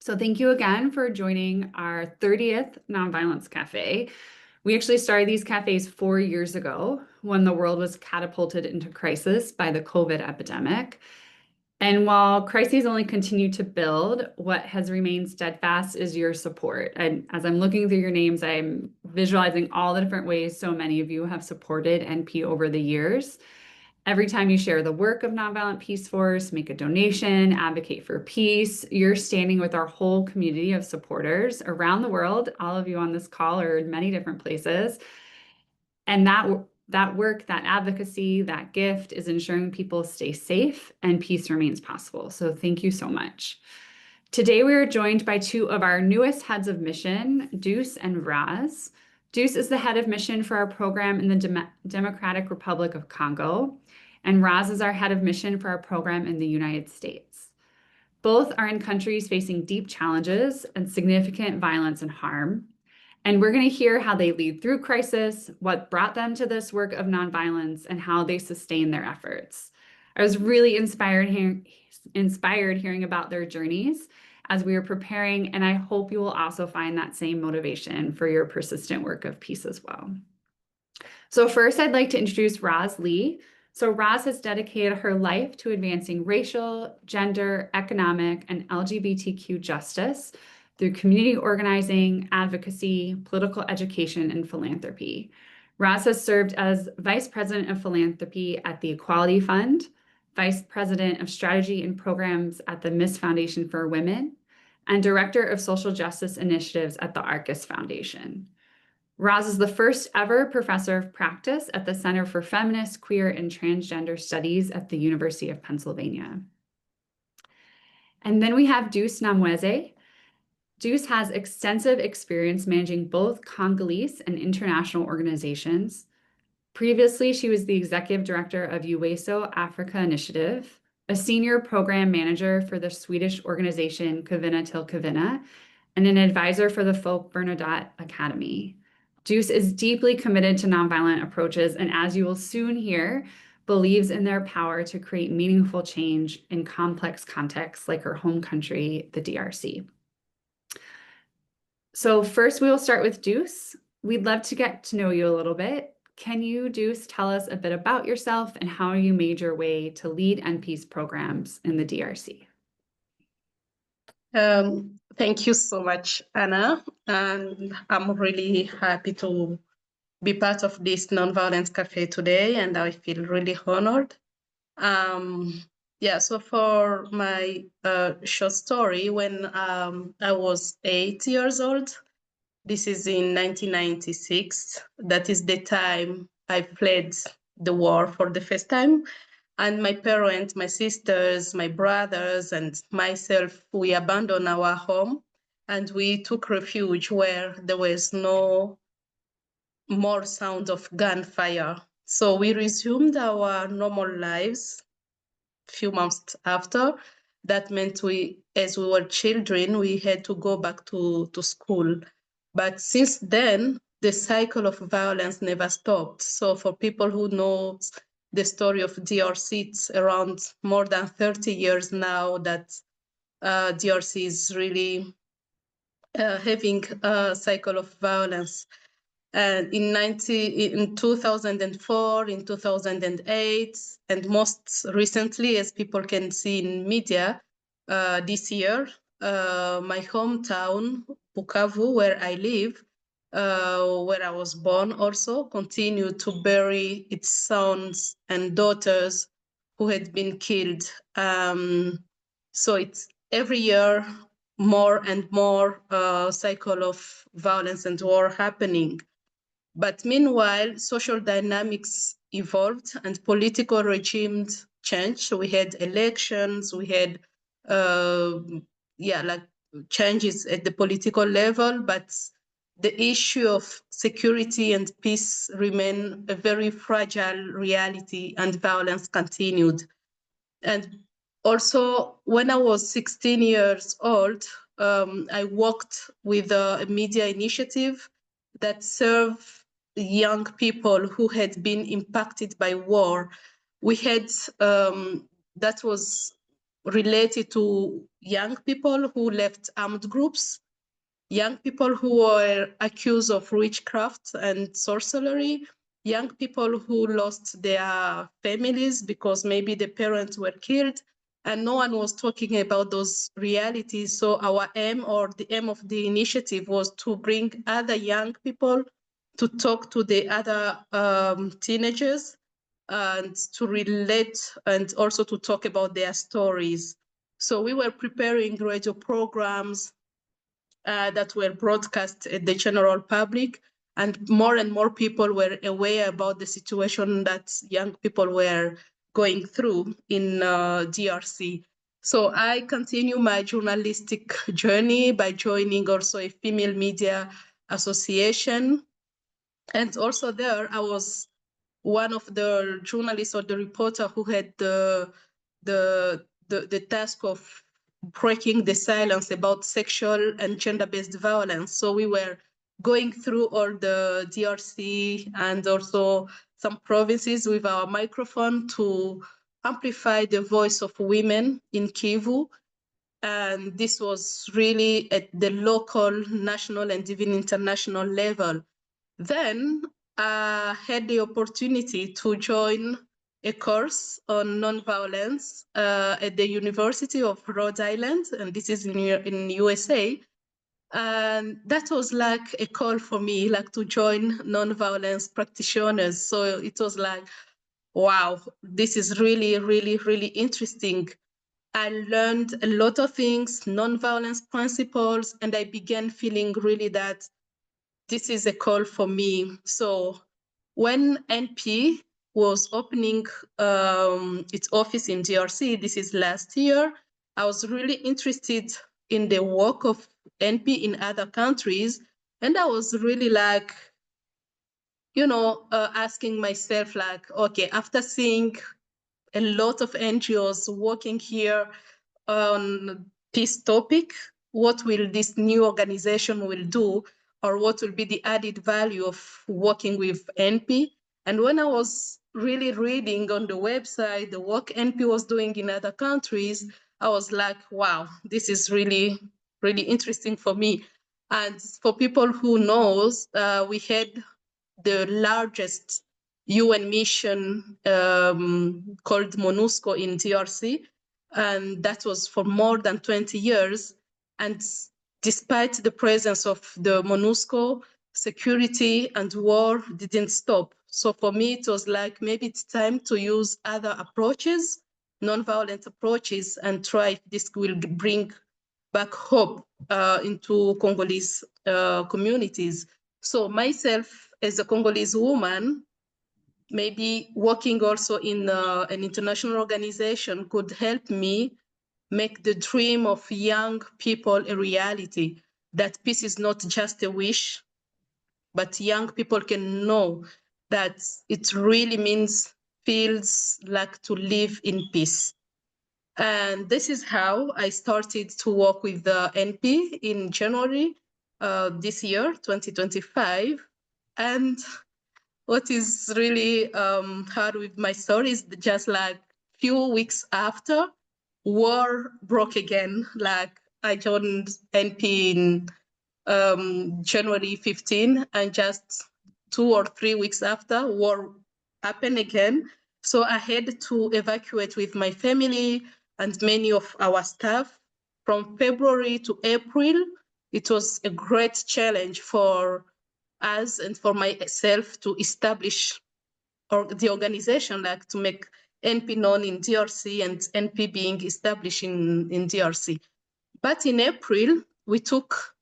So thank you again for joining our 30th Nonviolence Cafe. We actually started these cafes 4 years ago when the world was catapulted into crisis by the COVID epidemic. And while crises only continue to build, what has remained steadfast is your support. And as I'm looking through your names, I'm visualizing all the different ways so many of you have supported NP over the years. Every time you share the work of Nonviolent Peace Force, make a donation, advocate for peace, you're standing with our whole community of supporters around the world, all of you on this call are in many different places. And that work, that advocacy, that gift is ensuring people stay safe and peace remains possible. So thank you so much. Today, we are joined by two of our newest heads of mission, Douce and Roz. Douce is the head of mission for our program in the Democratic Republic of Congo, and Roz is our head of mission for our program in the United States. Both are in countries facing deep challenges and significant violence and harm. And we're going to hear how they lead through crisis, what brought them to this work of nonviolence, and how they sustain their efforts. I was really inspired hearing about their journeys as we were preparing, and I hope you will also find that same motivation for your persistent work of peace as well. So first, I'd like to introduce Roz Lee. So Roz has dedicated her life to advancing racial, gender, economic, and LGBTQ justice through community organizing, advocacy, political education, and philanthropy. Roz has served as Vice President of Philanthropy at the Equality Fund, Vice President of Strategy and Programs at the Miss Foundation for Women, and Director of Social Justice Initiatives at the Arcus Foundation. Roz is the first ever professor of practice at the Center for Feminist, Queer, and Transgender Studies at the University of Pennsylvania. And then we have Douce Namwezi. Douce has extensive experience managing both Congolese and international organizations. Previously, she was the executive director of UESO Africa Initiative, a senior program manager for the Swedish organization Kvinna till Kvinna, and an advisor for the Folk Bernadotte Academy. Douce is deeply committed to nonviolent approaches, and as you will soon hear, believes in their power to create meaningful change in complex contexts like her home country, the DRC. So first, we will start with Douce. We'd love to get to know you a little bit. Can you, Douce, tell us a bit about yourself and how you made your way to lead NP's programs in the DRC? Thank you so much, Anna. And I'm really happy to be part of this Nonviolence Cafe today, and I feel really honored. So for my short story, when I was 8 years old, this is in 1996, that is the time I fled the war for the first time. And my parents, my sisters, my brothers, and myself, we abandoned our home and we took refuge where there was no more sound of gunfire. So we resumed our normal lives a few months after. That meant as we were children, we had to go back to school. But since then, the cycle of violence never stopped. So for people who know the story of DRC, it's around more than 30 years now that DRC is really having a cycle of violence. And in 2004, in 2008, and most recently, as people can see in media, this year, my hometown, Bukavu, where I live, where I was born also, continued to bury its sons and daughters who had been killed. So it's every year more and more cycle of violence and war happening. But meanwhile, social dynamics evolved and political regimes changed. So we had elections, we had changes at the political level, but the issue of security and peace remain a very fragile reality, and violence continued. And also, when I was 16 years old, I worked with a media initiative that served young people who had been impacted by war. We had, that was related to young people who left armed groups, young people who were accused of witchcraft and sorcery, young people who lost their families because maybe the parents were killed, and no one was talking about those realities. So our aim, or the aim of the initiative, was to bring other young people to talk to the other teenagers and to relate and also to talk about their stories. So we were preparing radio programs that were broadcast at the general public, and more people were aware about the situation that young people were going through in DRC. So I continue my journalistic journey by joining also a female media association. And also there, I was one of the journalists or the reporter who had the task of breaking the silence about sexual and gender-based violence. So we were going through all the DRC and also some provinces with our microphone to amplify the voice of women in Kivu. And this was really at the local, national, and even international level. Then I had the opportunity to join a course on nonviolence at the University of Rhode Island, and this is in USA. And that was like a call for me, like to join nonviolence practitioners. So it was like, wow, this is really, really, really interesting. I learned a lot of things, nonviolence principles, and I began feeling really that this is a call for me. So when NP was opening its office in DRC, this is last year, I was really interested in the work of NP in other countries. And I was really like, asking myself like, okay, after seeing a lot of NGOs working here on this topic, what will this new organization will do, or what will be the added value of working with NP? And when I was really reading on the website the work NP was doing in other countries, I was like, wow, this is really, really interesting for me. And for people who knows, we had the largest UN mission called MONUSCO in DRC, and that was for more than 20 years. And despite the presence of the MONUSCO, security and war didn't stop. So for me, it was like, maybe it's time to use other approaches, nonviolent approaches, and try if this will bring back hope into Congolese communities. So myself, as a Congolese woman, maybe working also in an international organization could help me make the dream of young people a reality, that peace is not just a wish, but young people can know that it really feels like to live in peace. And this is how I started to work with the NP in January this year, 2025. And what is really hard with my story is just like few weeks after, war broke again. Like I joined NP in January 15, and just 2 or 3 weeks after, war happened again. So I had to evacuate with my family and many of our staff. From February to April, it was a great challenge for us and for myself to establish the organization, like to make NP known in DRC and NP being established in DRC. But in April, we took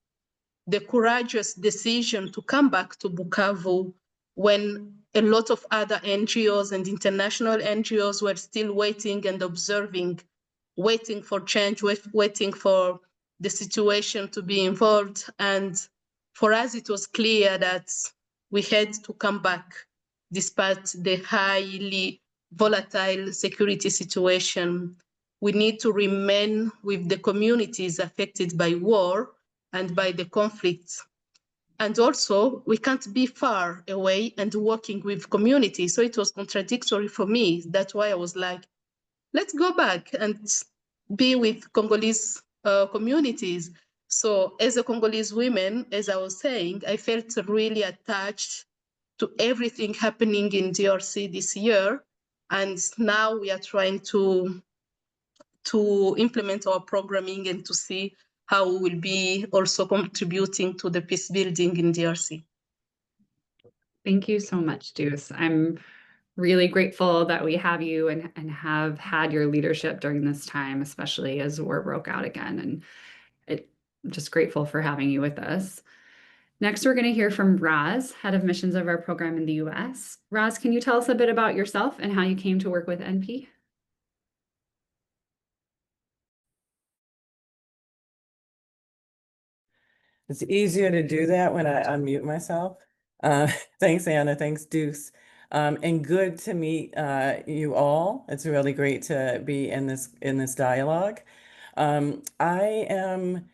the courageous decision to come back to Bukavu when a lot of other NGOs and international NGOs were still waiting and observing, waiting for change, waiting for the situation to be involved. And for us, it was clear that we had to come back despite the highly volatile security situation. We need to remain with the communities affected by war and by the conflict. And also, we can't be far away and working with communities. So it was contradictory for me. That's why I was like, let's go back. And be with Congolese communities. So as a Congolese woman, as I was saying, I felt really attached to everything happening in DRC this year. And now we are trying to implement our programming and to see how we will be also contributing to the peace building in DRC. Thank you so much, Douce. I'm really grateful that we have you and have had your leadership during this time, especially as war broke out again. And I'm just grateful for having you with us. Next, we're going to hear from Roz, head of missions of our program in the US. Roz, can you tell us a bit about yourself and how you came to work with NP? It's easier to do that when I unmute myself. Uh, thanks, Anna. Thanks, Deuce. And good to meet you all. It's really great to be in this dialogue. I am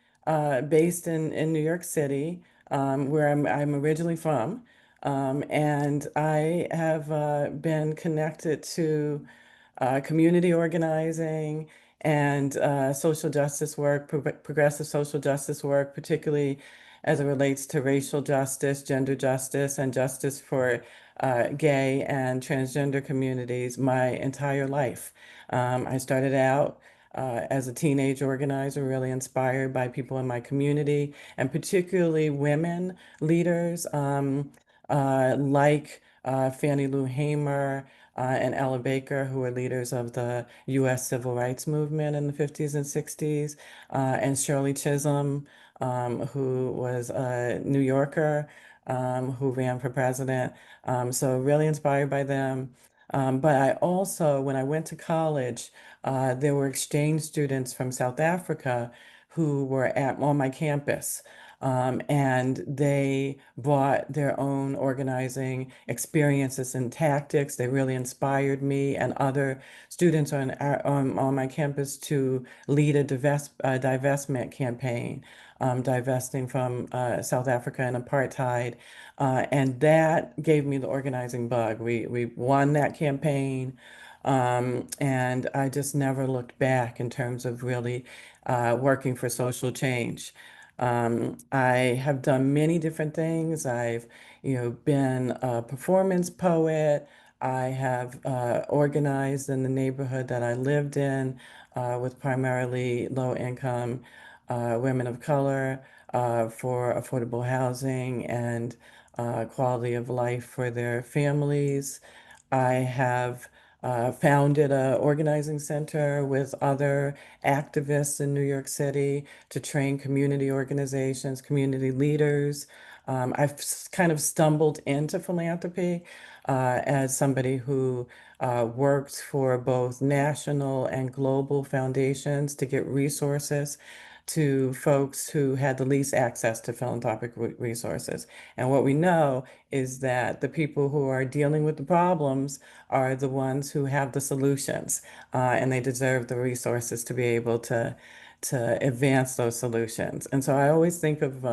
based in New York City, where I'm originally from, and I have been connected to community organizing and social justice work, progressive social justice work, particularly as it relates to racial justice, gender justice, and justice for gay and transgender communities my entire life. I started out as a teenage organizer, really inspired by people in my community, and particularly women leaders like Fannie Lou Hamer, and Ella Baker, who were leaders of the U.S. Civil Rights Movement in the 50s and 60s, and Shirley Chisholm, who was a New Yorker, who ran for president. So really inspired by them. But I also, when I went to college, there were exchange students from South Africa who were on my campus. And they brought their own organizing experiences and tactics. They really inspired me and other students on my campus to lead a divestment campaign, divesting from South Africa and apartheid. And that gave me the organizing bug. We won that campaign. And I just never looked back in terms of really working for social change. I have done many different things. I've, been a performance poet. I have organized in the neighborhood that I lived in with primarily low income women of color for affordable housing and quality of life for their families. I have founded an organizing center with other activists in New York City to train community organizations, community leaders. I've kind of stumbled into philanthropy as somebody who works for both national and global foundations to get resources to folks who had the least access to philanthropic resources. And what we know is that the people who are dealing with the problems are the ones who have the solutions, and they deserve the resources to be able to advance those solutions. And so I always think of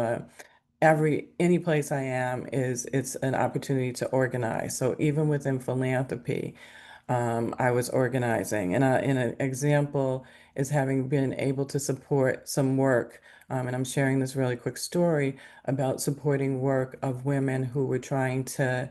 any place I am it's an opportunity to organize. So even within philanthropy, I was organizing. And an example is having been able to support some work. And I'm sharing this really quick story about supporting work of women who were trying to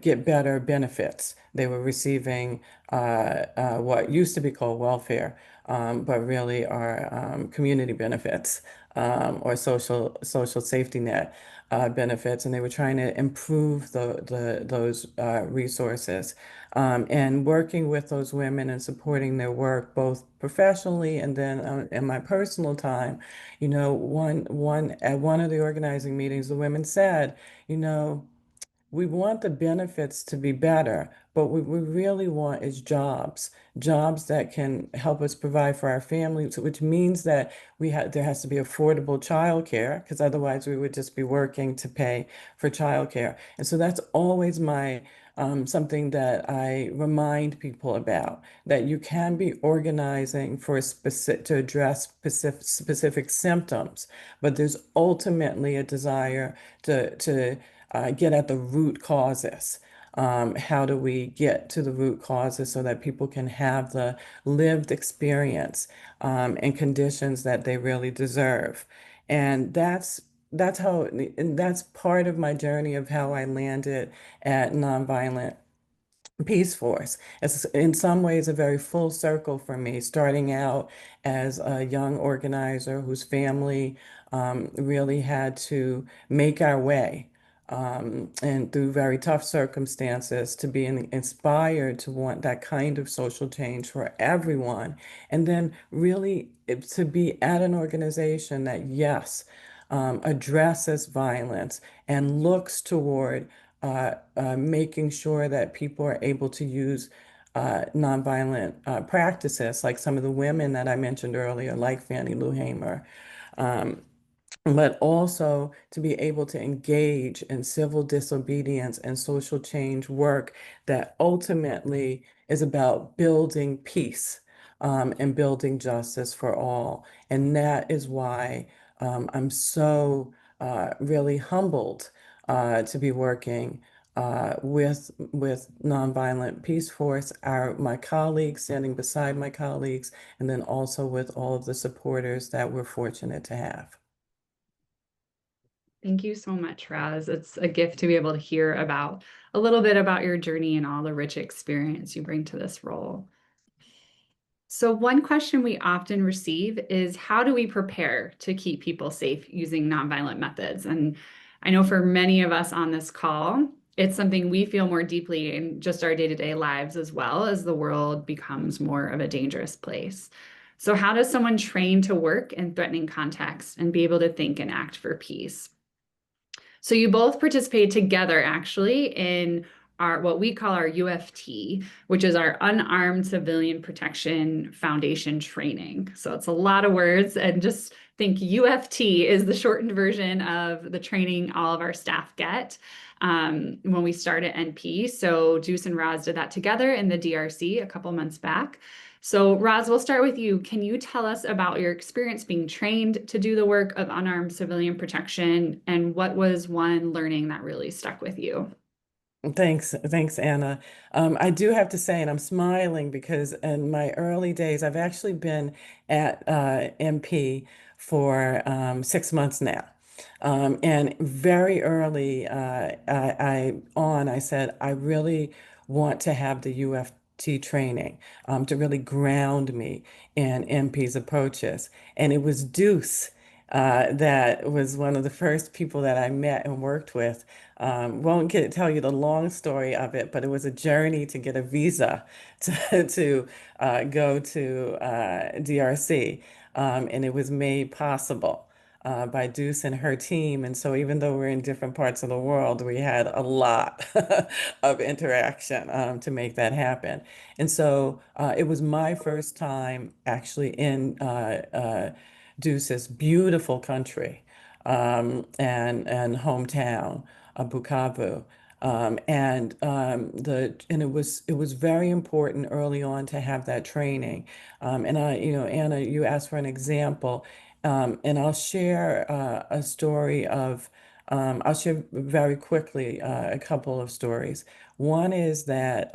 get better benefits. They were receiving what used to be called welfare, but really are community benefits or social safety net benefits, and they were trying to improve those resources. And working with those women and supporting their work both professionally and then in my personal time, at one of the organizing meetings, the women said, we want the benefits to be better, but what we really want is jobs that can help us provide for our families, which means that there has to be affordable childcare, because otherwise we would just be working to pay for childcare. And so that's always my something that I remind people about, that you can be organizing for to address specific symptoms, but there's ultimately a desire to get at the root causes. How do we get to the root causes so that people can have the lived experience and conditions that they really deserve? And that's how, and that's part of my journey of how I landed at Nonviolent Peace Force. It's in some ways a very full circle for me, starting out as a young organizer whose family really had to make our way and through very tough circumstances to be inspired to want that kind of social change for everyone. And then really to be at an organization that, yes, addresses violence and looks toward making sure that people are able to use nonviolent practices, like some of the women that I mentioned earlier, like Fannie Lou Hamer, um, but also to be able to engage in civil disobedience and social change work that ultimately is about building peace and building justice for all. And that is why I'm so really humbled to be working with Nonviolent Peace Force, my colleagues, standing beside my colleagues, and then also with all of the supporters that we're fortunate to have. Thank you so much, Roz. It's a gift to be able to hear about a little bit about your journey and all the rich experience you bring to this role. So one question we often receive is, how do we prepare to keep people safe using nonviolent methods? And I know for many of us on this call, it's something we feel more deeply in just our day-to-day lives, as well as the world becomes more of a dangerous place. So how does someone train to work in threatening contexts and be able to think and act for peace? So you both participate together actually in what we call our UFT, which is our Unarmed Civilian Protection Foundation training. So it's a lot of words, and just think UFT is the shortened version of the training all of our staff get when we start at NP. So Douce and Roz did that together in the DRC a couple months back. So Roz, we'll start with you. Can you tell us about your experience being trained to do the work of unarmed civilian protection, and what was one learning that really stuck with you? Thanks, Anna. I do have to say, and I'm smiling because in my early days, I've actually been at MP for 6 months now. And very early I said, I really want to have the UFT training to really ground me in MP's approaches. And it was Douce that was one of the first people that I met and worked with. Won't tell you the long story of it, but it was a journey to get a visa to go to DRC, and it was made possible by Douce and her team. And so even though we're in different parts of the world, we had a lot of interaction to make that happen. And so it was my first time actually in Douce's beautiful country and hometown, Bukavu. And it was very important early on to have that training. Anna, you asked for an example, and I'll share a story of. I'll share very quickly a couple of stories. One is that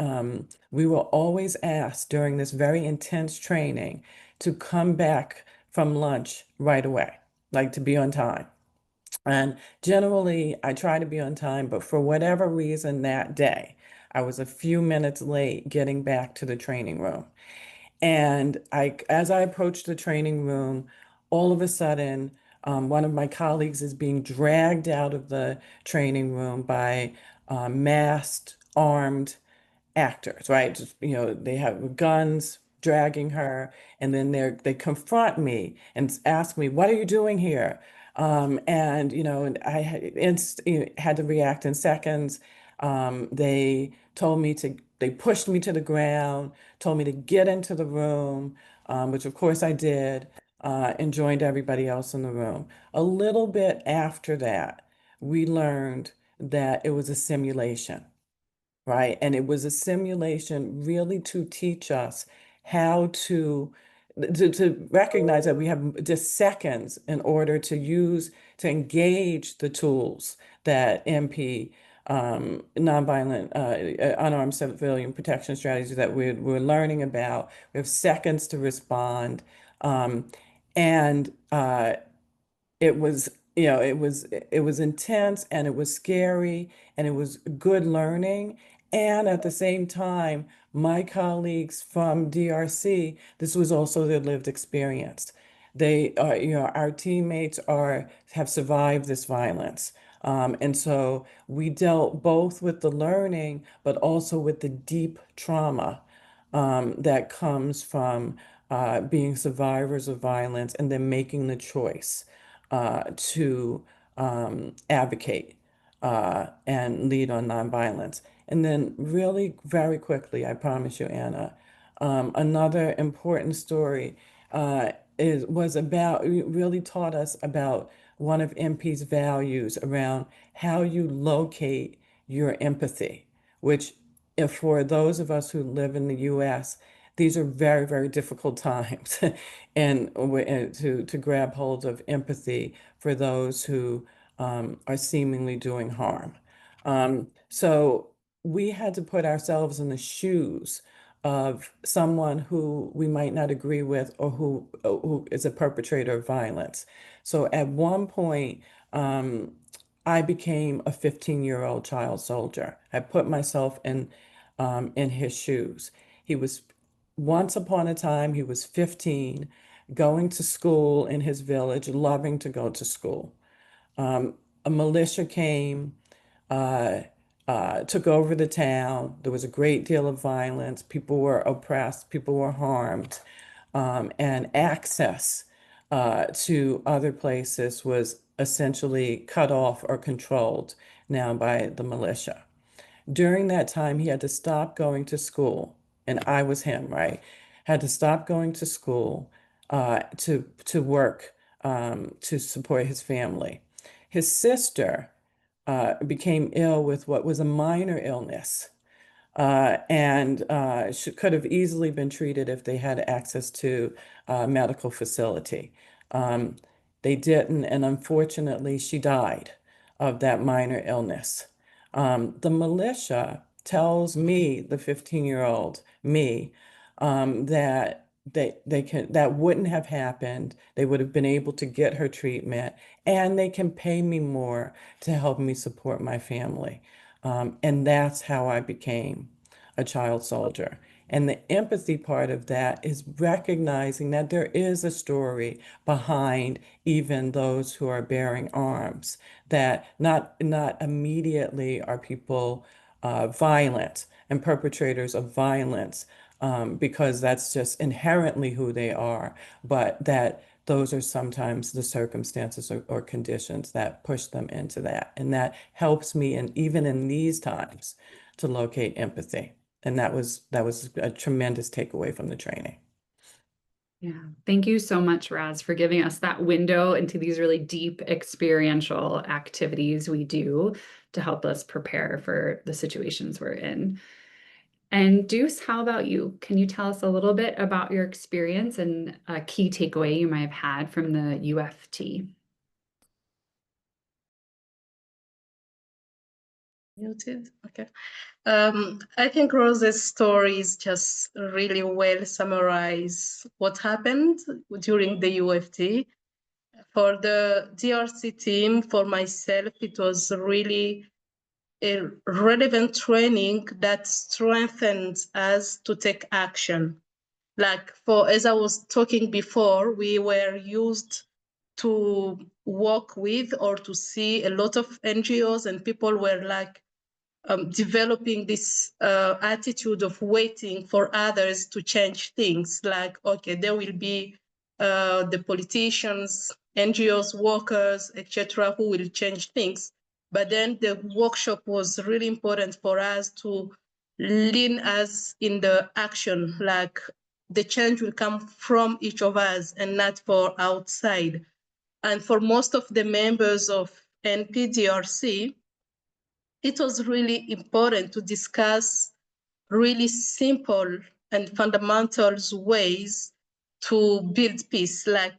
we were always asked during this very intense training to come back from lunch right away, like to be on time. And generally, I try to be on time, but for whatever reason that day, I was a few minutes late getting back to the training room. And as I approached the training room, all of a sudden, one of my colleagues is being dragged out of the training room by masked, armed actors, right? Just, they have guns dragging her, and then they confront me and ask me, "What are you doing here?" And I had to react in seconds. They pushed me to the ground, told me to get into the room, which of course I did, and joined everybody else in the room. A little bit after that, we learned that it was a simulation, right? And it was a simulation really to teach us how to recognize that we have just seconds in order to engage the tools that MP nonviolent, unarmed civilian protection strategies that we're learning about. We have seconds to respond. And it was, it was intense and it was scary and it was good learning. And at the same time, my colleagues from DRC, this was also their lived experience. They are, our teammates have survived this violence. And so we dealt both with the learning, but also with the deep trauma that comes from being survivors of violence and then making the choice to advocate and lead on nonviolence. And then really very quickly, I promise you, Anna, another important story really taught us about one of MP's values around how you locate your empathy, which if for those of us who live in the US, these are very, very difficult times and to grab hold of empathy for those who are seemingly doing harm. So we had to put ourselves in the shoes of someone who we might not agree with or who is a perpetrator of violence. So at one point, I became a 15-year-old child soldier. I put myself in his shoes. He was Once upon a time, he was 15, going to school in his village, loving to go to school. A militia came, took over the town. There was a great deal of violence. People were oppressed, people were harmed, and access to other places was essentially cut off or controlled now by the militia. During that time, he had to stop going to school, and I was him, right? Had to stop going to school to work to support his family. His sister became ill with what was a minor illness, and could have easily been treated if they had access to a medical facility. They didn't, and unfortunately, she died of that minor illness. The militia tells me, the 15-year-old me, that that wouldn't have happened. They would have been able to get her treatment, and they can pay me more to help me support my family. And that's how I became a child soldier. And the empathy part of that is recognizing that there is a story behind even those who are bearing arms, that not immediately are people violent and perpetrators of violence because that's just inherently who they are, but that those are sometimes the circumstances or conditions that push them into that. And that helps me, and even in these times, to locate empathy. And that was a tremendous takeaway from the training. Yeah, thank you so much, Roz, for giving us that window into these really deep experiential activities we do to help us prepare for the situations we're in. And Douce, how about you? Can you tell us a little bit about your experience and a key takeaway you might have had from the UFT? Muted. Okay. I think Rose's story is just really well summarize what happened during the UFT. For the DRC team, for myself, it was really a relevant training that strengthened us to take action. Like as I was talking before, we were used to work with or to see a lot of NGOs, and people were like developing this attitude of waiting for others to change things. Like, okay, there will be the politicians, NGOs, workers, etc., who will change things. But then the workshop was really important for us to lean us in the action, like the change will come from each of us and not for outside. And for most of the members of NPDRC, it was really important to discuss really simple and fundamental ways to build peace. It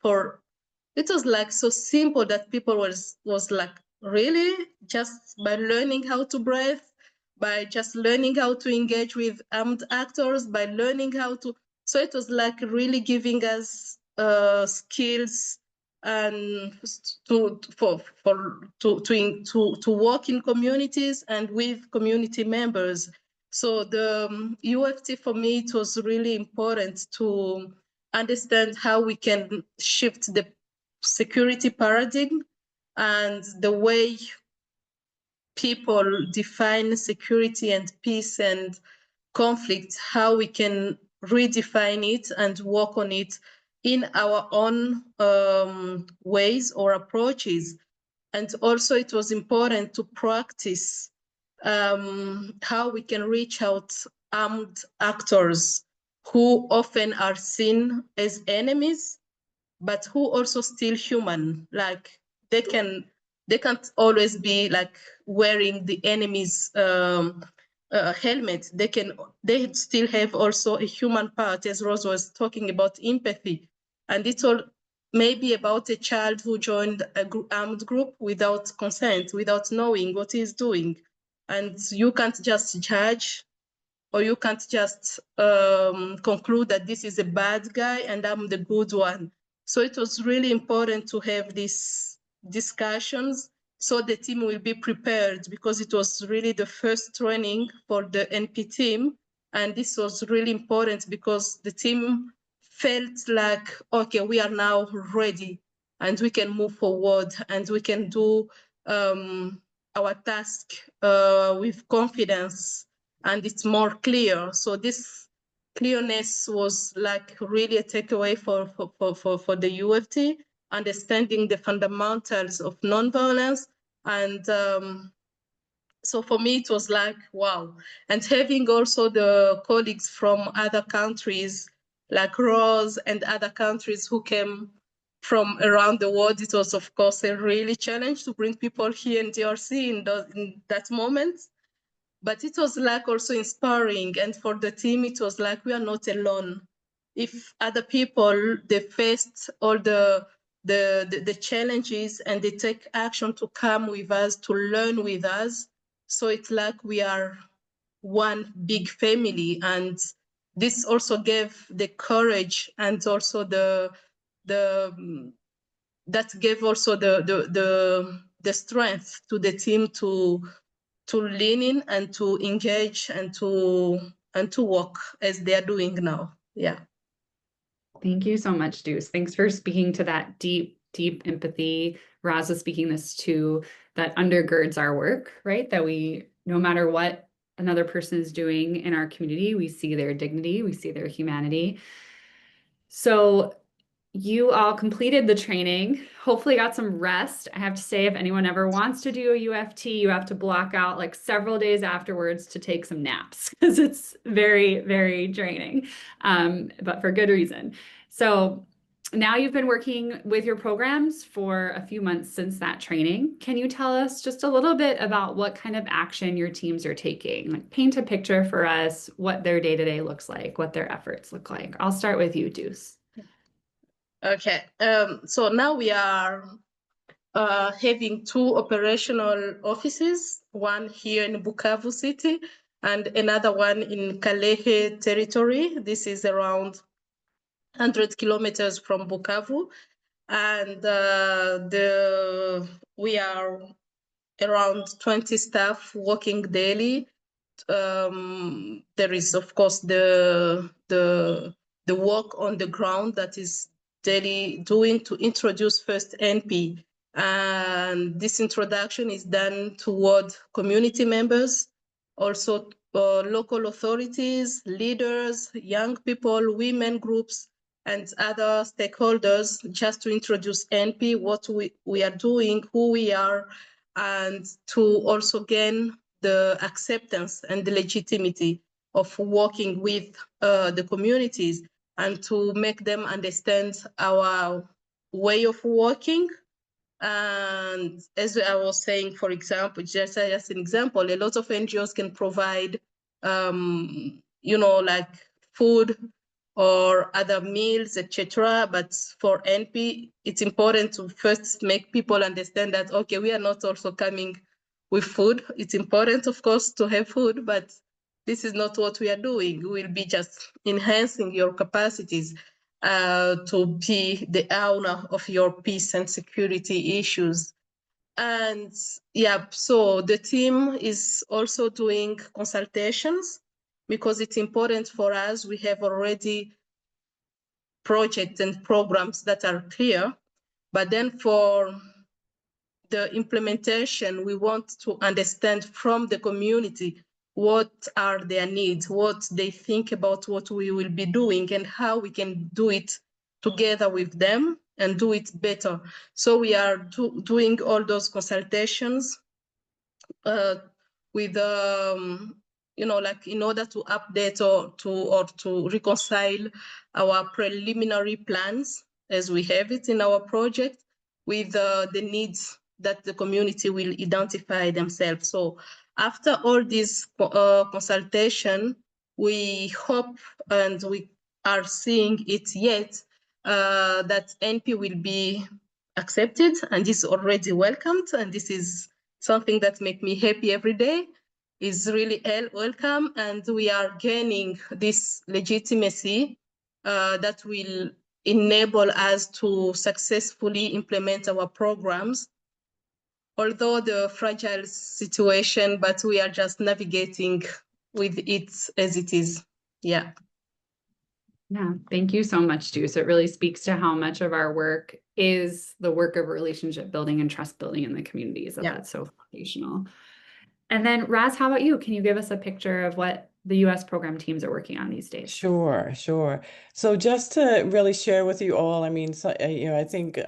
was like so simple that people was like really just by learning how to breathe, by just learning how to engage with armed actors, by learning how to. So it was like really giving us skills and to work in communities and with community members. So the UFT for me, it was really important to understand how we can shift the security paradigm and the way people define security and peace and conflict, how we can redefine it and work on it in our own ways or approaches. And also it was important to practice how we can reach out armed actors who often are seen as enemies, but who also still human. Like they can't always be like wearing the enemy's helmet. They still have also a human part, as Rose was talking about empathy. And it's all maybe about a child who joined a armed group without consent, without knowing what he's doing. And you can't just judge, or you can't just conclude that this is a bad guy and I'm the good one. So it was really important to have these discussions so the team will be prepared, because it was really the first training for the NP team. And this was really important because the team felt like, okay, we are now ready and we can move forward and we can do our task with confidence, and it's more clear. So this clearness was like really a takeaway for the UFT, understanding the fundamentals of nonviolence. And so for me, it was like, wow. And having also the colleagues from other countries, like Roz and other countries who came from around the world, it was, of course, a really challenge to bring people here in DRC in that moment. But it was like also inspiring. And for the team, it was like, we are not alone. If other people, they faced all the challenges and they take action to come with us, to learn with us. So it's like we are one big family. And this also gave the courage and also that gave also the strength to the team to lean in and to engage and to work as they are doing now. Yeah. Thank you so much, Douce. Thanks for speaking to that deep, deep empathy. Roz is speaking this to that undergirds our work, right? That we, no matter what another person is doing in our community, we see their dignity, we see their humanity. So you all completed the training, hopefully got some rest. I have to say, if anyone ever wants to do a UFT, you have to block out like several days afterwards to take some naps because it's very, very draining, but for good reason. So now you've been working with your programs for a few months since that training. Can you tell us just a little bit about what kind of action your teams are taking? Like paint a picture for us, what their day-to-day looks like, what their efforts look like. I'll start with you, Douce. Okay, so now we are having 2 operational offices, one here in Bukavu city and another one in Kalehe territory. This is around 100 kilometers from Bukavu. And we are around 20 staff working daily. There is, of course, the work on the ground that is daily doing to introduce first NP. And this introduction is done toward community members, also local authorities, leaders, young people, women groups, and other stakeholders, just to introduce NP, what we are doing, who we are, and to also gain the acceptance and the legitimacy of working with the communities, and to make them understand our way of working. And as I was saying, for example, just as an example, a lot of NGOs can provide, like food or other meals, etc. But for NP, it's important to first make people understand that, okay, we are not also coming with food. It's important, of course, to have food, but this is not what we are doing. We will be just enhancing your capacities to be the owner of your peace and security issues. And yeah, so the team is also doing consultations because it's important for us. We have already projects and programs that are clear, but then for the implementation, we want to understand from the community what are their needs, what they think about what we will be doing, and how we can do it together with them and do it better. So we are doing all those consultations with like in order to update or to reconcile our preliminary plans as we have it in our project with the needs that the community will identify themselves. So after all this consultation, we hope, and we are seeing it yet, that NP will be accepted and is already welcomed. And this is something that makes me happy every day, is really welcome. And we are gaining this legitimacy that will enable us to successfully implement our programs. Although the fragile situation, but we are just navigating with it as it is. Yeah. Yeah, thank you so much, Douce. It really speaks to how much of our work is the work of relationship building and trust building in the communities. Yeah. That's so foundational. And then Roz, how about you? Can you give us a picture of what the US program teams are working on these days? Sure, sure. So just to really share with you all, I mean, so, I think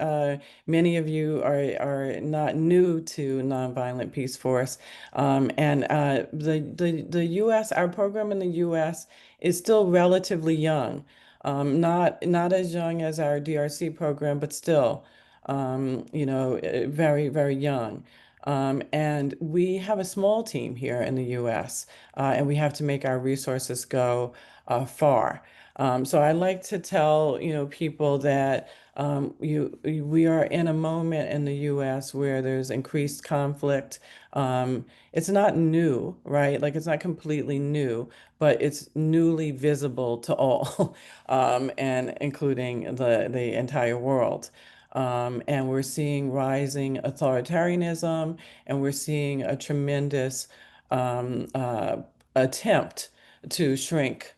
many of you are not new to Nonviolent Peace Force, and the U.S. our program in the U.S. is still relatively young, not as young as our DRC program, but still, very very young. And we have a small team here in the U.S., and we have to make our resources go far. So I like to tell, people that we are in a moment in the U.S. where there's increased conflict. It's not new, right? Like it's not completely new, but it's newly visible to all, and including the entire world. And we're seeing rising authoritarianism, and we're seeing a tremendous attempt to shrink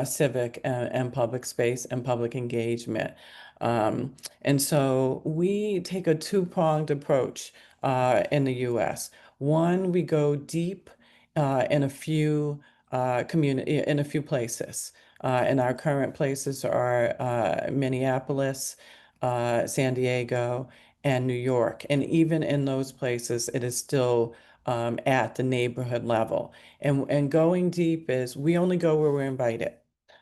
civic and public space and public engagement. And so we take a two-pronged approach in the US. One, we go deep in a few in a few places. And our current places are Minneapolis, San Diego, and New York. And even in those places, it is still at the neighborhood level. And going deep is we only go where we're invited.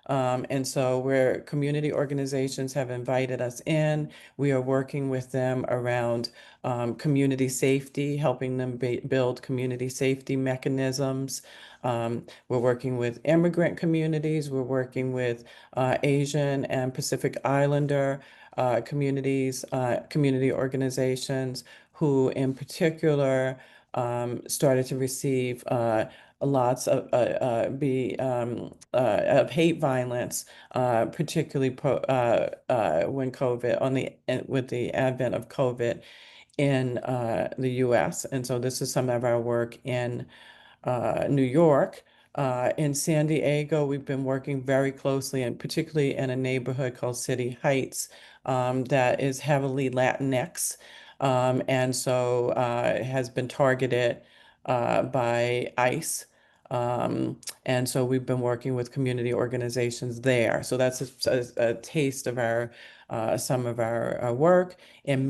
And so where community organizations have invited us in, we are working with them around community safety, helping them build community safety mechanisms. We're working with immigrant communities. We're working with Asian and Pacific Islander communities, community organizations who in particular started to receive lots of hate violence, particularly when with the advent of COVID in the U.S. And so this is some of our work in New York. In San Diego, we've been working very closely, and particularly in a neighborhood called City Heights that is heavily Latinx, and so has been targeted by ICE. And so we've been working with community organizations there. So that's a taste of some of our work in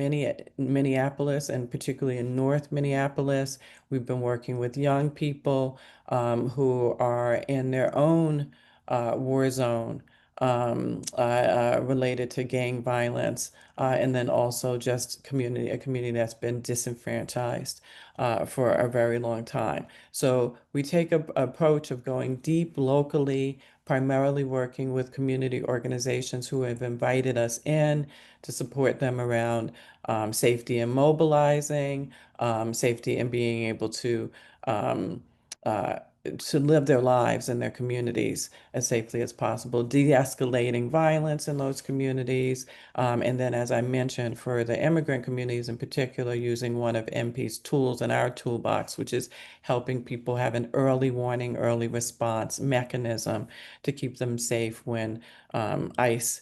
Minneapolis, and particularly in North Minneapolis. We've been working with young people who are in their own war zone related to gang violence, and then also just a community that's been disenfranchised for a very long time. So we take a approach of going deep locally, primarily working with community organizations who have invited us in to support them around safety and mobilizing, safety and being able um, uh, to live their lives in their communities as safely as possible, de-escalating violence in those communities, and then, as I mentioned, for the immigrant communities in particular, using one of MP's tools in our toolbox, which is helping people have an early warning, early response mechanism to keep them safe when ICE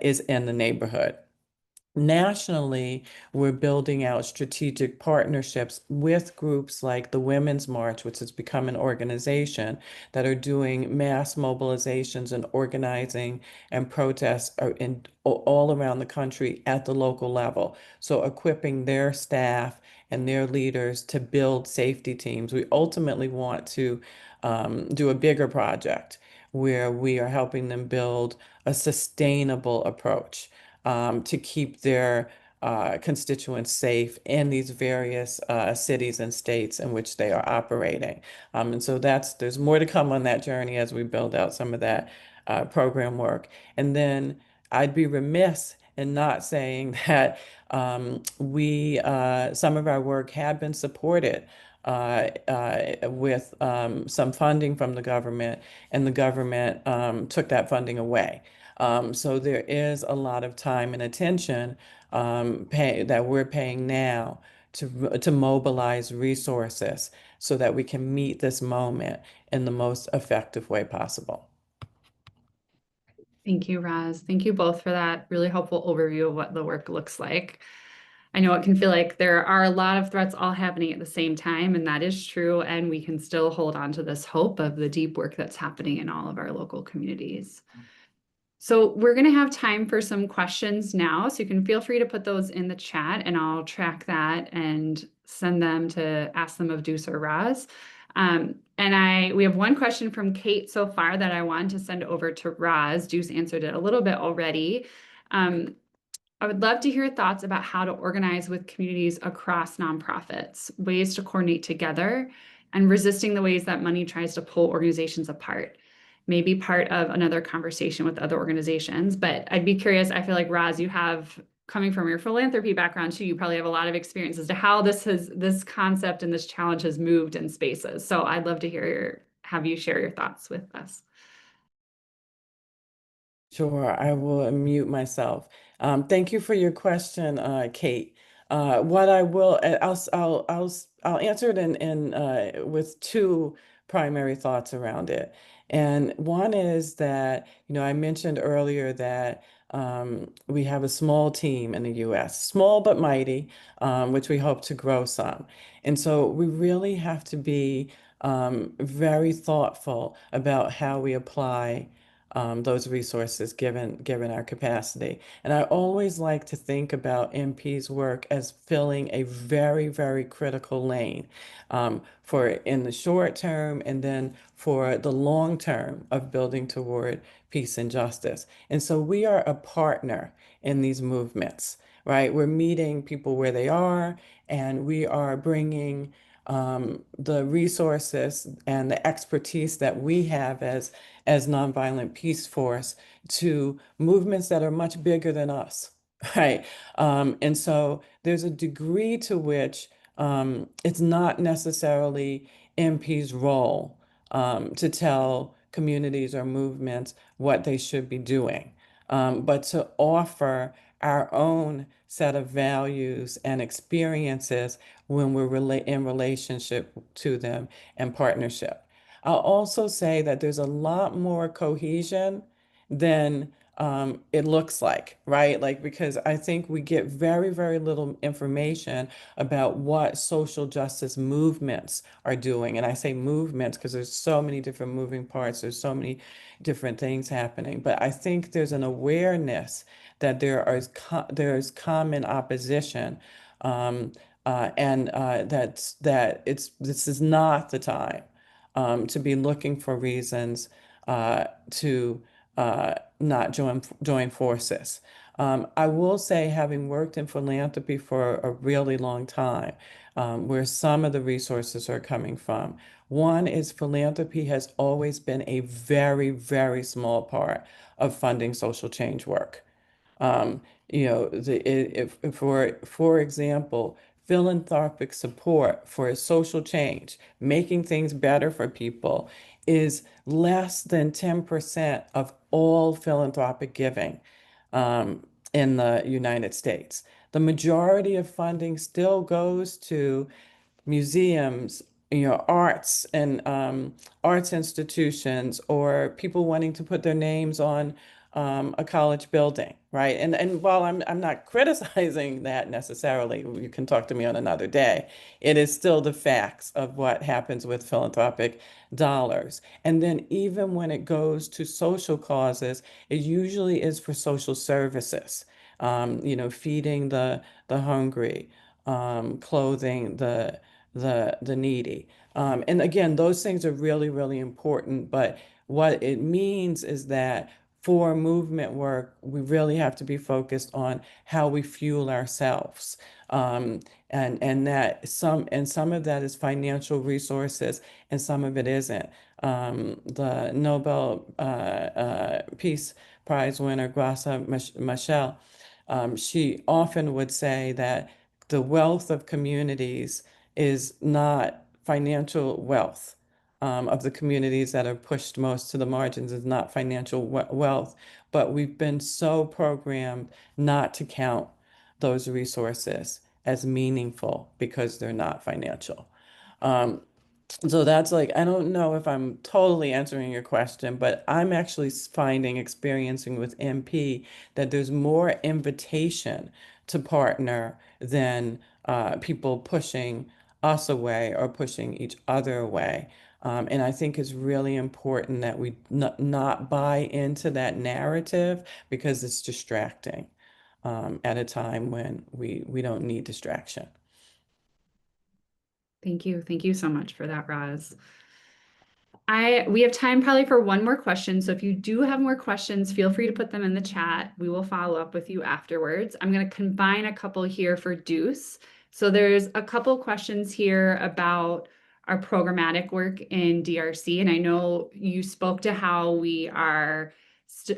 is in the neighborhood. Nationally, we're building out strategic partnerships with groups like the Women's March, which has become an organization that are doing mass mobilizations and organizing and protests all around the country at the local level. So equipping their staff and their leaders to build safety teams. We ultimately want to do a bigger project where we are helping them build a sustainable approach to keep their constituents safe in these various cities and states in which they are operating. And so there's more to come on that journey as we build out some of that program work. And then I'd be remiss in not saying that some of our work had been supported with some funding from the government, and the government took that funding away. So there is a lot of time and attention that we're paying now to mobilize resources so that we can meet this moment in the most effective way possible. Thank you, Roz. Thank you both for that really helpful overview of what the work looks like. I know it can feel like there are a lot of threats all happening at the same time, and that is true. And we can still hold on to this hope of the deep work that's happening in all of our local communities. So we're going to have time for some questions now. So you can feel free to put those in the chat, and I'll track that and send them to ask them of Douce or Roz. We have one question from Kate so far that I want to send over to Roz. Douce answered it a little bit already. I would love to hear thoughts about how to organize with communities across nonprofits, ways to coordinate together, and resisting the ways that money tries to pull organizations apart. Maybe part of another conversation with other organizations, but I'd be curious. I feel like, Roz, you have, coming from your philanthropy background too, you probably have a lot of experience as to how this concept and this challenge has moved in spaces. So I'd love to have you share your thoughts with us. Sure, I will unmute myself. Thank you for your question, Kate. What I will, I'll answer it with two primary thoughts around it. And one is that, I mentioned earlier that we have a small team in the U.S., small but mighty, which we hope to grow some. And so we really have to be very thoughtful about how we apply those resources given our capacity. And I always like to think about MP's work as filling a very, very critical lane for in the short term and then for the long term of building toward peace and justice. And so we are a partner in these movements, right? We're meeting people where they are, and we are bringing the resources and the expertise that we have as Nonviolent Peace Force to movements that are much bigger than us, right? And so there's a degree to which it's not necessarily MP's role to tell communities or movements what they should be doing, but to offer our own set of values and experiences when we're in relationship to them and partnership. I'll also say that there's a lot more cohesion than it looks like, right? Like, because I think we get very, very little information about what social justice movements are doing. And I say movements because there's so many different moving parts, there's so many different things happening. But I think there's an awareness that there's common opposition, and this is not the time to be looking for reasons to not join forces. I will say, having worked in philanthropy for a really long time, where some of the resources are coming from. One is philanthropy has always been a very, very small part of funding social change work. Um, if for example, philanthropic support for social change, making things better for people, is less than 10% of all philanthropic giving in the United States. The majority of funding still goes to museums, arts and arts institutions, or people wanting to put their names on a college building, right? And while I'm not criticizing that necessarily, you can talk to me on another day. It is still the facts of what happens with philanthropic dollars. And then even when it goes to social causes, it usually is for social services. Feeding the hungry, clothing the needy. And again, those things are really, really important. But what it means is that for movement work, we really have to be focused on how we fuel ourselves. And some of that is financial resources, and some of it isn't. The Nobel Peace Prize winner, Graça Machel, she often would say that the wealth of communities is not financial wealth. Of the communities that are pushed most to the margins is not financial wealth, but we've been so programmed not to count those resources as meaningful because they're not financial. Um, so that's like, I don't know if I'm totally answering your question, but I'm actually experiencing with MP that there's more invitation to partner than people pushing us away or pushing each other away. And I think it's really important that we not buy into that narrative because it's distracting at a time when we don't need distraction. Thank you. Thank you so much for that, Roz. We have time probably for one more question. So if you do have more questions, feel free to put them in the chat. We will follow up with you afterwards. I'm going to combine a couple here for Douce. So there's a couple questions here about our programmatic work in DRC. And I know you spoke to how we are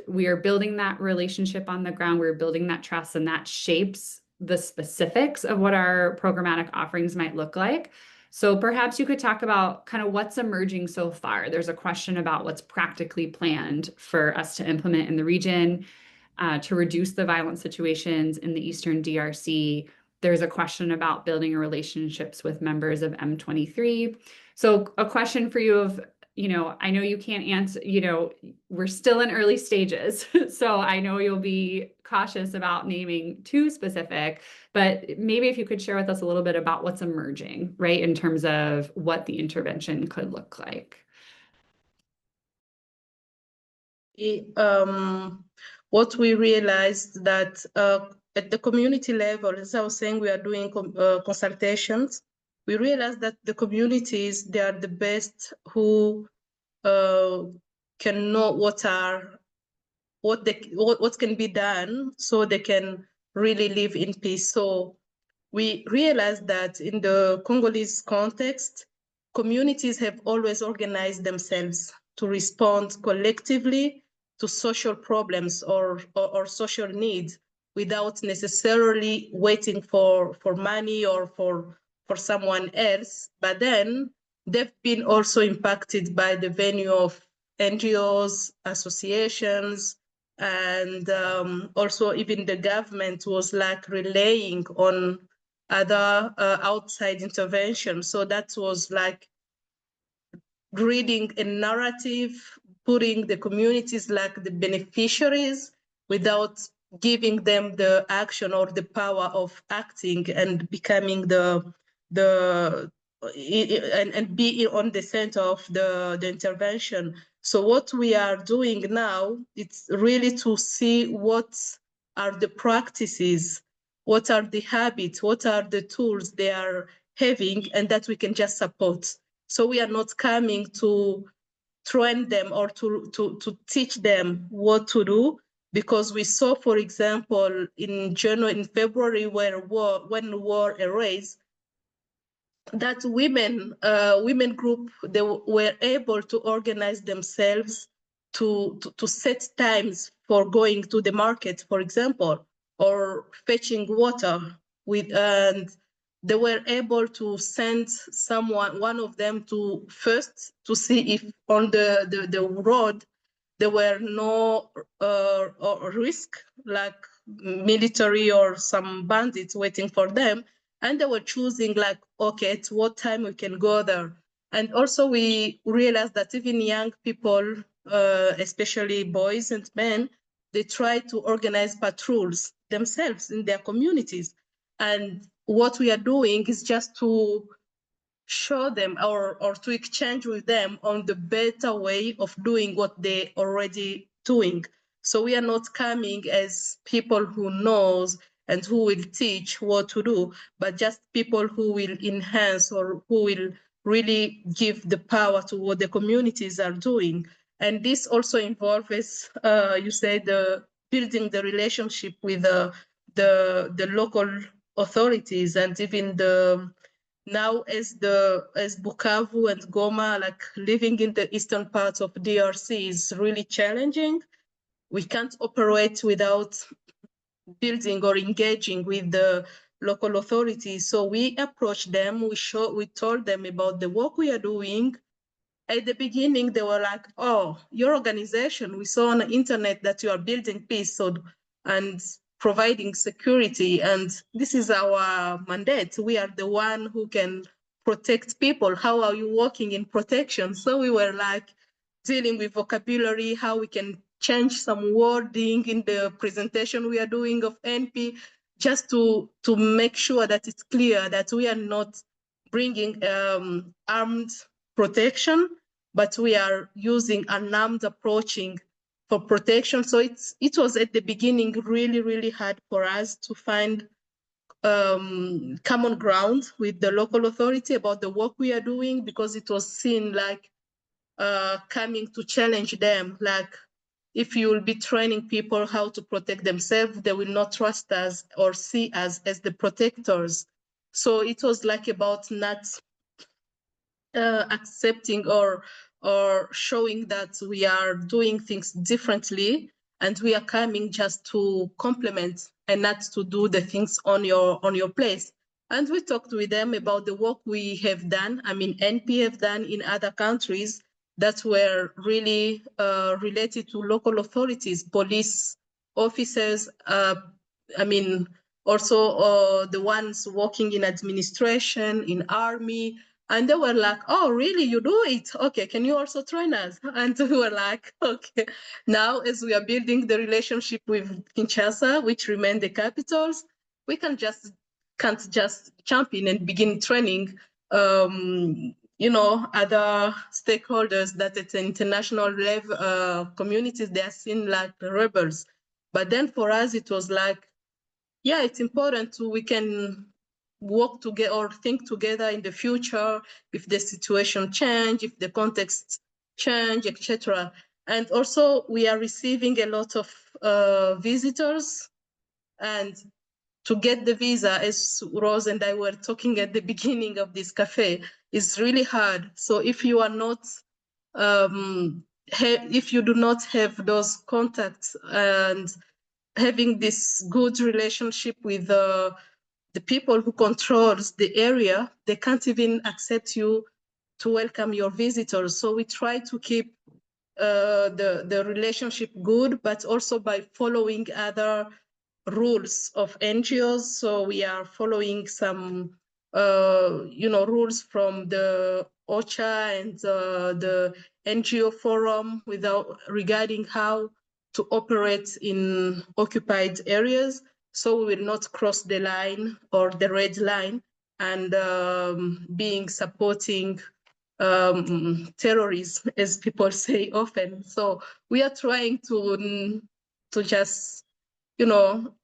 building that relationship on the ground. We're building that trust, and that shapes the specifics of what our programmatic offerings might look like. So perhaps you could talk about kind of what's emerging so far. There's a question about what's practically planned for us to implement in the region to reduce the violent situations in the Eastern DRC. There's a question about building relationships with members of M23. So a question for you of, I know you can't answer, we're still in early stages. So I know you'll be cautious about naming too specific, but maybe if you could share with us a little bit about what's emerging, right, in terms of what the intervention could look like. What we realized that at the community level, as I was saying, we are doing consultations. We realized that the communities, they are the best who can know what can be done so they can really live in peace. So we realized that in the Congolese context, communities have always organized themselves to respond collectively to social problems or social needs without necessarily waiting for money or for someone else. But then they've been also impacted by the venue of NGOs, associations, and also even the government was like relying on other outside intervention. So that was like reading a narrative, putting the communities like the beneficiaries without giving them the action or the power of acting and becoming and be on the center of the intervention. So what we are doing now, it's really to see what are the practices, what are the habits, what are the tools they are having, and that we can just support. So we are not coming to train them or to teach them what to do, because we saw, for example, in February, when the war arose, that women group, they were able to organize themselves to set times for going to the market, for example, or fetching water and they were able to send one of them to first to see if on the road there were no risk, like military or some bandits waiting for them. And they were choosing like, okay, at what time we can go there. And also we realized that even young people, especially boys and men, they try to organize patrols themselves in their communities. And what we are doing is just to show them or to exchange with them on the better way of doing what they already doing. So we are not coming as people who knows and who will teach what to do, but just people who will enhance or who will really give the power to what the communities are doing. And this also involves, you said, building the relationship with the local authorities, and even now as Bukavu and Goma, like living in the eastern parts of DRC is really challenging. We can't operate without building or engaging with the local authorities. So we approached them, we told them about the work we are doing. At the beginning, they were like, oh, your organization, we saw on the internet that you are building peace and providing security, and this is our mandate. We are the one who can protect people. How are you working in protection? So we were like dealing with vocabulary, how we can change some wording in the presentation we are doing of NP, just to make sure that it's clear that we are not bringing armed protection, but we are using unarmed approaching for protection. So it was at the beginning really, really hard for us to find common ground with the local authority about the work we are doing, because it was seen like coming to challenge them. Like, if you will be training people how to protect themselves, they will not trust us or see us as the protectors. So it was like about not accepting or showing that we are doing things differently, and we are coming just to complement and not to do the things on your place. And we talked with them about the work we have done, I mean NP have done in other countries that were really related to local authorities, police officers, I mean also the ones working in administration, in army. And they were like, oh, really, you do it? Okay, can you also train us? And we were like, okay. Now, as we are building the relationship with Kinshasa, which remain the capitals, we can't just jump in and begin training, other stakeholders that at the international level, communities, they are seen like rebels. But then for us, it was like, yeah, it's important we can work together or think together in the future if the situation change, if the context change, etc. And also we are receiving a lot of visitors, and to get the visa, as Roz and I were talking at the beginning of this cafe, is really hard. So if you are not, if you do not have those contacts and having this good relationship with the people who controls the area, they can't even accept you to welcome your visitors. So we try to keep the relationship good, but also by following other rules of NGOs. So we are following some, rules from the OCHA and the NGO forum regarding how to operate in occupied areas. So we will not cross the line or the red line and supporting terrorism, as people say often. So we are trying to just,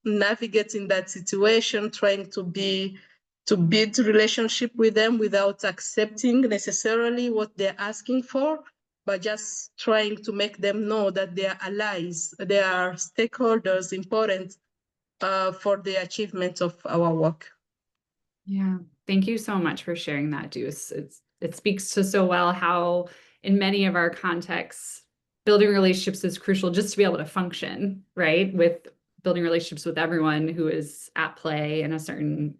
navigate in that situation, trying to build relationship with them without accepting necessarily what they're asking for, but just trying to make them know that they are allies, they are stakeholders important for the achievement of our work. Yeah, thank you so much for sharing that, Douce. It speaks to so well how in many of our contexts, building relationships is crucial just to be able to function, right? With building relationships with everyone who is at play in a certain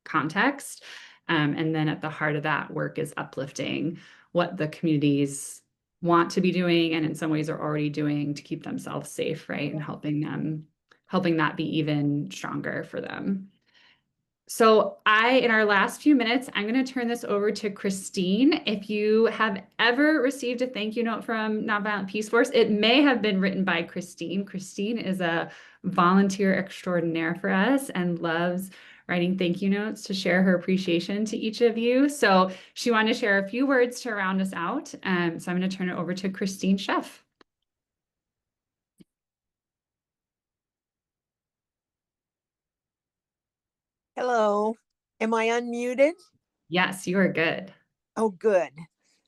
context. And then at the heart of that work is uplifting what the communities want to be doing and in some ways are already doing to keep themselves safe, right? And helping that be even stronger for them. So in our last few minutes, I'm going to turn this over to Christine. If you have ever received a thank you note from Nonviolent Peace Force, it may have been written by Christine. Christine is a volunteer extraordinaire for us and loves writing thank you notes to share her appreciation to each of you. So she wanted to share a few words to round us out. So I'm going to turn it over to Christine Sheff. Hello, am I unmuted? Yes, you are good. Oh, good.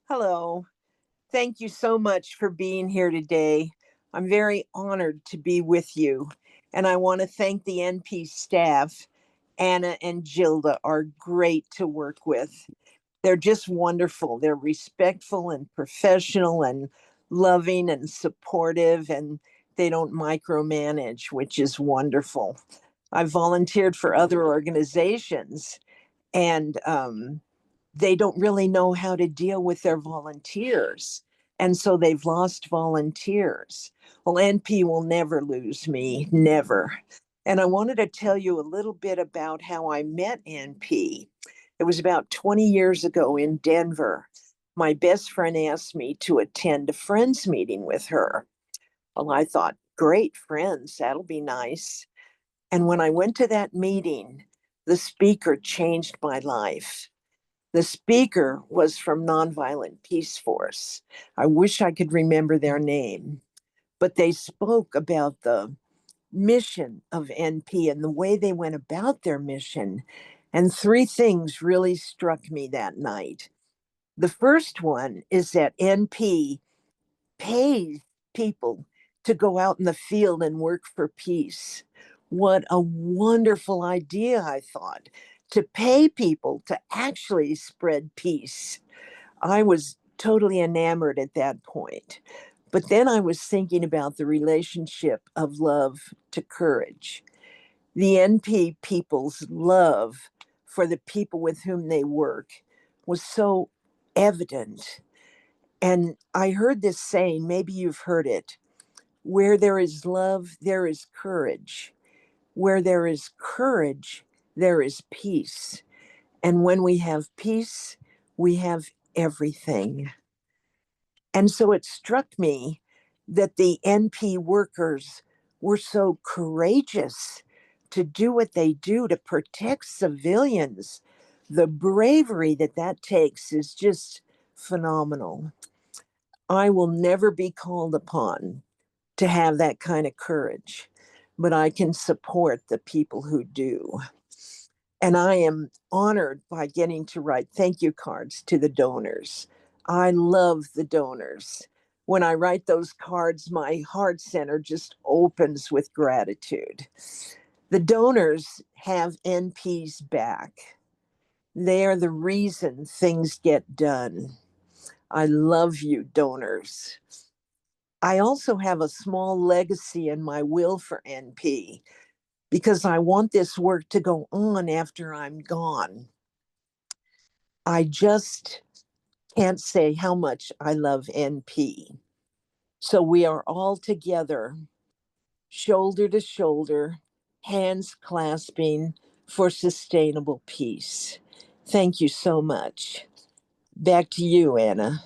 Hello. Thank you so much for being here today. I'm very honored to be with you. And I want to thank the NP staff. Anna and Gilda are great to work with. They're just wonderful. They're respectful and professional and loving and supportive, and they don't micromanage, which is wonderful. I've volunteered for other organizations, and they don't really know how to deal with their volunteers. And so they've lost volunteers. Well, NP will never lose me, never. And I wanted to tell you a little bit about how I met NP. It was about 20 years ago in Denver. My best friend asked me to attend a friends meeting with her. Well, I thought, great, friends, that'll be nice. And when I went to that meeting, the speaker changed my life. The speaker was from Nonviolent Peace Force. I wish I could remember their name, but they spoke about the mission of NP and the way they went about their mission. And three things really struck me that night. The first one is that NP pays people to go out in the field and work for peace. What a wonderful idea, I thought, to pay people to actually spread peace. I was totally enamored at that point. But then I was thinking about the relationship of love to courage. The NP people's love for the people with whom they work was so evident. And I heard this saying, maybe you've heard it, where there is love, there is courage. Where there is courage, there is peace. And when we have peace, we have everything. And so it struck me that the NP workers were so courageous to do what they do to protect civilians. The bravery that that takes is just phenomenal. I will never be called upon to have that kind of courage, but I can support the people who do. And I am honored by getting to write thank you cards to the donors. I love the donors. When I write those cards, my heart center just opens with gratitude. The donors have NP's back. They are the reason things get done. I love you, donors. I also have a small legacy in my will for NP because I want this work to go on after I'm gone. I just can't say how much I love NP. So we are all together, shoulder to shoulder, hands clasping for sustainable peace. Thank you so much. Back to you, Anna.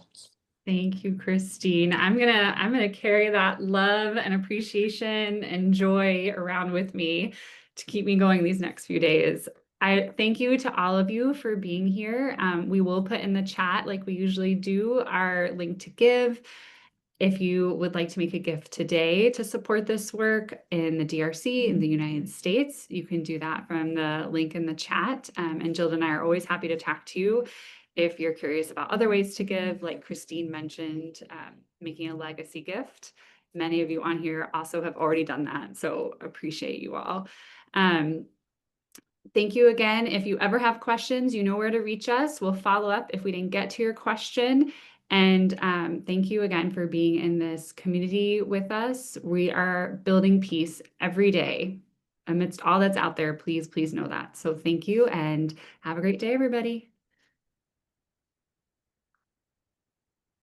Thank you, Christine. I'm gonna carry that love and appreciation and joy around with me to keep me going these next few days. I thank you to all of you for being here. We will put in the chat, like we usually do, our link to give. If you would like to make a gift today to support this work in the DRC, in the United States, you can do that from the link in the chat. And Jill and I are always happy to talk to you. If you're curious about other ways to give, like Christine mentioned, making a legacy gift. Many of you on here also have already done that, so appreciate you all. Thank you again. If you ever have questions, you know where to reach us. We'll follow up if we didn't get to your question. And thank you again for being in this community with us. We are building peace every day amidst all that's out there. Please, please know that. So thank you and have a great day, everybody.